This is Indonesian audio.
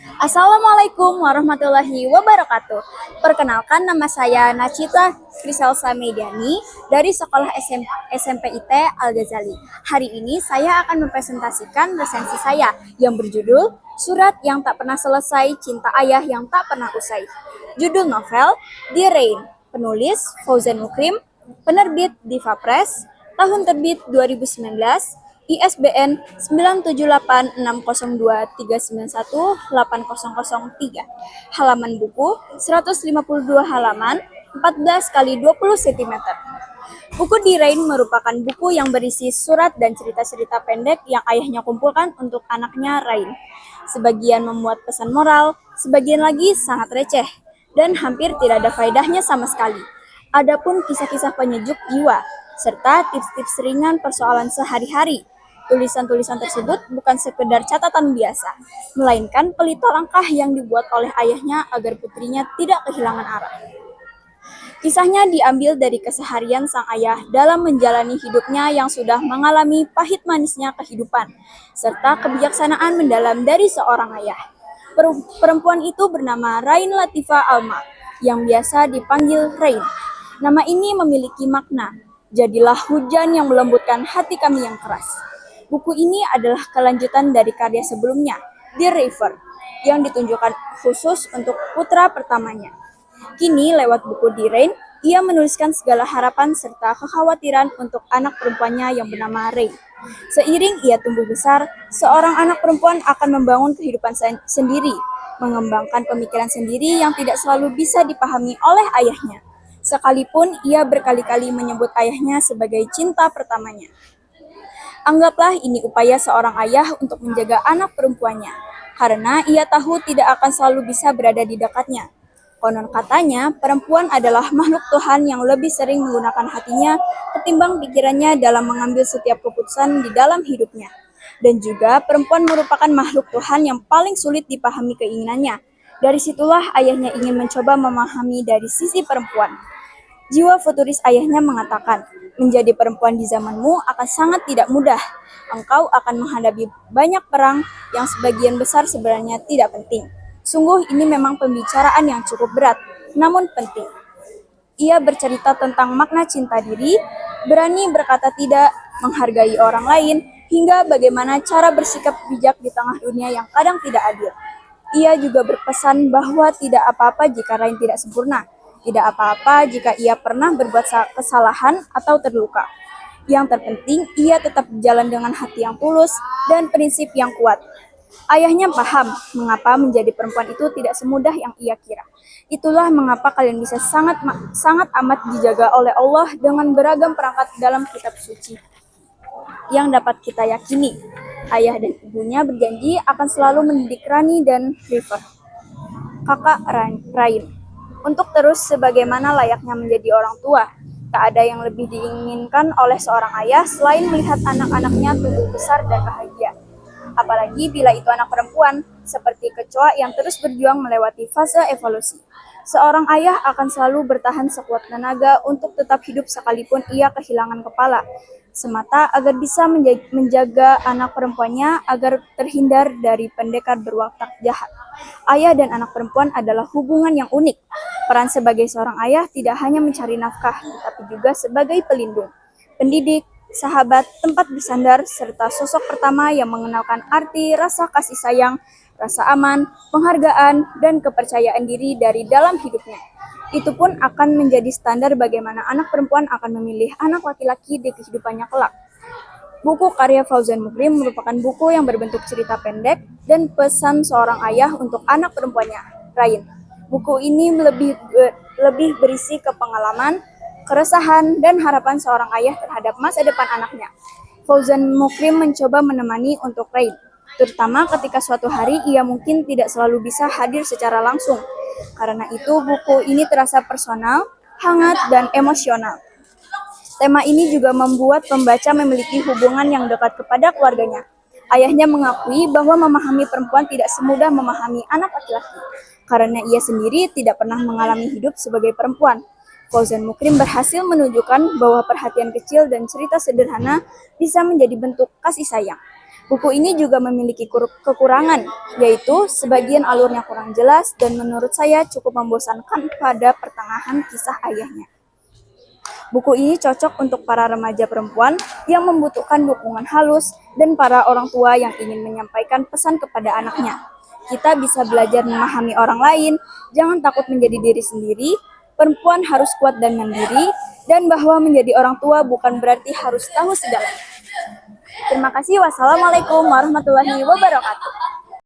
Assalamualaikum warahmatullahi wabarakatuh. Perkenalkan, nama saya Nacita Kriselsa Mediani dari Sekolah SMPIT Al-Ghazali. Hari ini saya akan mempresentasikan resensi saya yang berjudul Surat yang Tak Pernah Selesai, Cinta Ayah yang Tak Pernah Usai. Judul novel The Rain, penulis Fauzan Mukrim, penerbit Diva Press, tahun terbit 2019, ISBN 9786023918003. Halaman buku 152 halaman, 14 kali 20 cm. Buku The Rain merupakan buku yang berisi surat dan cerita-cerita pendek yang ayahnya kumpulkan untuk anaknya Rain. Sebagian memuat pesan moral, sebagian lagi sangat receh, dan hampir tidak ada faedahnya sama sekali. Adapun kisah-kisah penyejuk jiwa, serta tips-tips ringan persoalan sehari-hari. Tulisan-tulisan tersebut bukan sekedar catatan biasa, melainkan pelita langkah yang dibuat oleh ayahnya agar putrinya tidak kehilangan arah. Kisahnya diambil dari keseharian sang ayah dalam menjalani hidupnya yang sudah mengalami pahit manisnya kehidupan, serta kebijaksanaan mendalam dari seorang ayah. Perempuan itu bernama Rain Latifah Alma, yang biasa dipanggil Rain. Nama ini memiliki makna, jadilah hujan yang melembutkan hati kami yang keras. Buku ini adalah kelanjutan dari karya sebelumnya, The River, yang ditunjukkan khusus untuk putra pertamanya. Kini, lewat buku The Rain, ia menuliskan segala harapan serta kekhawatiran untuk anak perempuannya yang bernama Rain. Seiring ia tumbuh besar, seorang anak perempuan akan membangun kehidupan sendiri, mengembangkan pemikiran sendiri yang tidak selalu bisa dipahami oleh ayahnya. Sekalipun ia berkali-kali menyebut ayahnya sebagai cinta pertamanya. Anggaplah ini upaya seorang ayah untuk menjaga anak perempuannya, karena ia tahu tidak akan selalu bisa berada di dekatnya. Konon katanya, perempuan adalah makhluk Tuhan yang lebih sering menggunakan hatinya ketimbang pikirannya dalam mengambil setiap keputusan di dalam hidupnya. Dan juga, perempuan merupakan makhluk Tuhan yang paling sulit dipahami keinginannya. Dari situlah ayahnya ingin mencoba memahami dari sisi perempuan. Jiwa futuris ayahnya mengatakan, menjadi perempuan di zamanmu akan sangat tidak mudah. Engkau akan menghadapi banyak perang yang sebagian besar sebenarnya tidak penting. Sungguh ini memang pembicaraan yang cukup berat, namun penting. Ia bercerita tentang makna cinta diri, berani berkata tidak, menghargai orang lain, hingga bagaimana cara bersikap bijak di tengah dunia yang kadang tidak adil. Ia juga berpesan bahwa tidak apa-apa jika Rain tidak sempurna. Tidak apa-apa jika ia pernah berbuat kesalahan atau terluka. Yang terpenting, ia tetap berjalan dengan hati yang tulus dan prinsip yang kuat. Ayahnya paham mengapa menjadi perempuan itu tidak semudah yang ia kira. Itulah mengapa kalian bisa sangat amat dijaga oleh Allah dengan beragam perangkat dalam kitab suci yang dapat kita yakini. Ayah dan ibunya berjanji akan selalu mendidik Rani dan River, kakak Rain, untuk terus sebagaimana layaknya menjadi orang tua. Tak ada yang lebih diinginkan oleh seorang ayah selain melihat anak-anaknya tumbuh besar dan bahagia. Apalagi bila itu anak perempuan, seperti kecoa yang terus berjuang melewati fase evolusi. Seorang ayah akan selalu bertahan sekuat tenaga untuk tetap hidup sekalipun ia kehilangan kepala, semata agar bisa menjaga anak perempuannya agar terhindar dari pendekar berwatak jahat. Ayah dan anak perempuan adalah hubungan yang unik. Peran sebagai seorang ayah tidak hanya mencari nafkah, tetapi juga sebagai pelindung, pendidik, sahabat, tempat bersandar, serta sosok pertama yang mengenalkan arti rasa kasih sayang, rasa aman, penghargaan, dan kepercayaan diri dari dalam hidupnya. Itu pun akan menjadi standar bagaimana anak perempuan akan memilih anak laki-laki di kehidupannya kelak. Buku karya Fauzan Mukrim merupakan buku yang berbentuk cerita pendek dan pesan seorang ayah untuk anak perempuannya, Rain. Buku ini lebih berisi kepengalaman, keresahan, dan harapan seorang ayah terhadap masa depan anaknya. Fauzan Mukrim mencoba menemani untuk Rain, terutama ketika suatu hari ia mungkin tidak selalu bisa hadir secara langsung. Karena itu, buku ini terasa personal, hangat, dan emosional. Tema ini juga membuat pembaca memiliki hubungan yang dekat kepada keluarganya. Ayahnya mengakui bahwa memahami perempuan tidak semudah memahami anak laki-laki, karena ia sendiri tidak pernah mengalami hidup sebagai perempuan. Fauzan Mukrim berhasil menunjukkan bahwa perhatian kecil dan cerita sederhana bisa menjadi bentuk kasih sayang. Buku ini juga memiliki kekurangan, yaitu sebagian alurnya kurang jelas dan menurut saya cukup membosankan pada pertengahan kisah ayahnya. Buku ini cocok untuk para remaja perempuan yang membutuhkan dukungan halus dan para orang tua yang ingin menyampaikan pesan kepada anaknya. Kita bisa belajar memahami orang lain, jangan takut menjadi diri sendiri, perempuan harus kuat dan mandiri, dan bahwa menjadi orang tua bukan berarti harus tahu segalanya. Terima kasih. Wassalamualaikum warahmatullahi wabarakatuh.